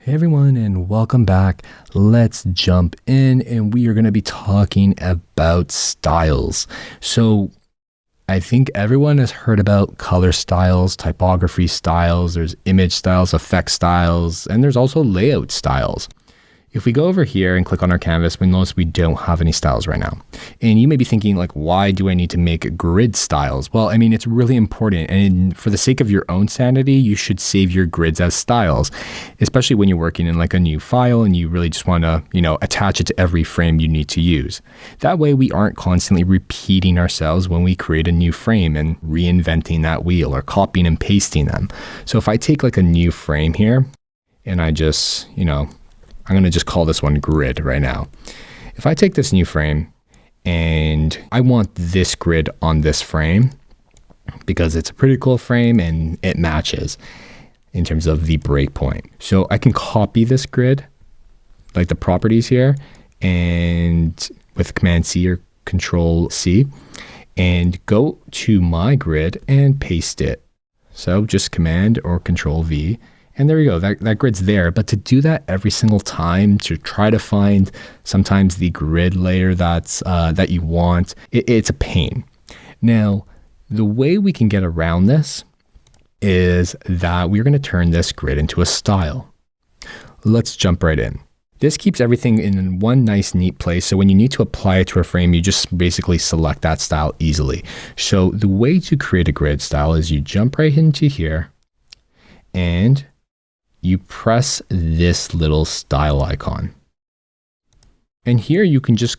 Hey everyone, and welcome back. Let's jump in, and we are going to be talking about styles. So I think everyone has heard about color styles, typography styles, there's image styles, effect styles, and there's also layout styles. If we go over here and click on our canvas, we notice we don't have any styles right now. And you may be thinking, like, why do I need to make grid styles? Well, I mean, it's really important. And for the sake of your own sanity, you should save your grids as styles, especially when you're working in like a new file and you really just want to, attach it to every frame you need to use. That way we aren't constantly repeating ourselves when we create a new frame and reinventing that wheel or copying and pasting them. So if I take like a new frame here and I just, I'm going to just call this one grid right now. If I take this new frame and I want this grid on this frame because it's a pretty cool frame and it matches in terms of the breakpoint. So I can copy this grid, like the properties here, and with Command C or Control C, and go to my grid and paste it. So just Command or Control V. And there you go, that grid's there. But to do that every single time, to try to find sometimes the grid layer that you want, it's a pain. Now, the way we can get around this is that we're going to turn this grid into a style. Let's jump right in. This keeps everything in one nice, neat place. So when you need to apply it to a frame, you just basically select that style easily. So the way to create a grid style is you jump right into here and you press this little style icon. And here you can just,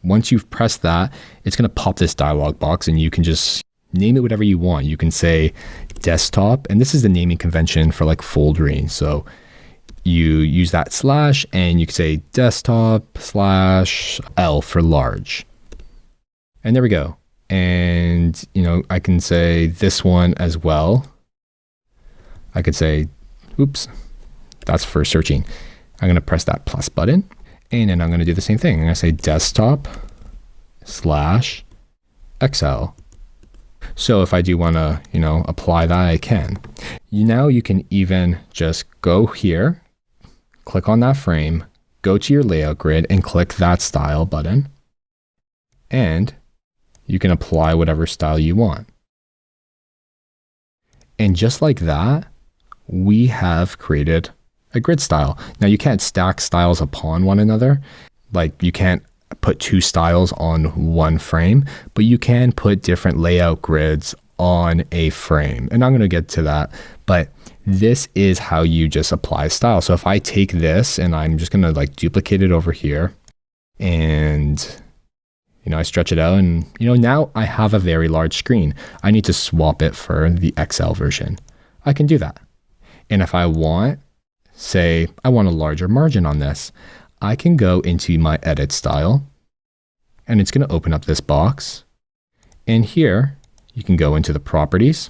once you've pressed that, it's going to pop this dialog box and you can just name it whatever you want. You can say desktop, and this is the naming convention for like foldering. So you use that slash and you can say desktop / L for large. And there we go. And, I can say this one as well. I could say, oops, that's for searching. I'm going to press that plus button, and then I'm going to do the same thing. I'm going to say desktop / XL. So if I do want to, apply that, I can. Now you can even just go here, click on that frame, go to your layout grid and click that style button, and you can apply whatever style you want. And just like that, we have created a grid style. Now you can't stack styles upon one another. Like you can't put two styles on one frame, but you can put different layout grids on a frame. And I'm going to get to that, but this is how you just apply style. So if I take this and I'm just going to like duplicate it over here and I stretch it out and now I have a very large screen. I need to swap it for the XL version. I can do that. And if I want, say, I want a larger margin on this, I can go into my edit style and it's going to open up this box. And here you can go into the properties.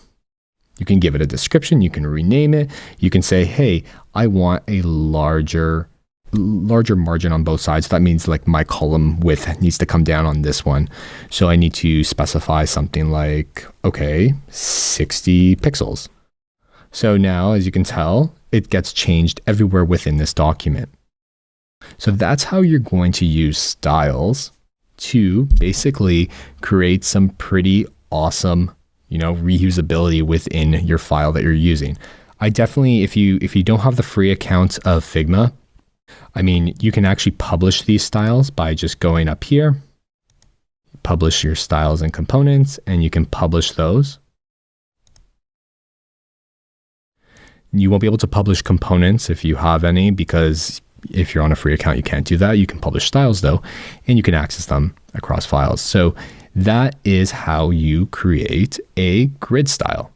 You can give it a description. You can rename it. You can say, hey, I want a larger margin on both sides. That means like my column width needs to come down on this one. So I need to specify something like, okay, 60 pixels. So now, as you can tell, it gets changed everywhere within this document. So that's how you're going to use styles to basically create some pretty awesome, reusability within your file that you're using. I definitely, if you don't have the free account of Figma, you can actually publish these styles by just going up here, publish your styles and components, and you can publish those. You won't be able to publish components if you have any, because if you're on a free account, you can't do that. You can publish styles though, and you can access them across files. So that is how you create a grid style.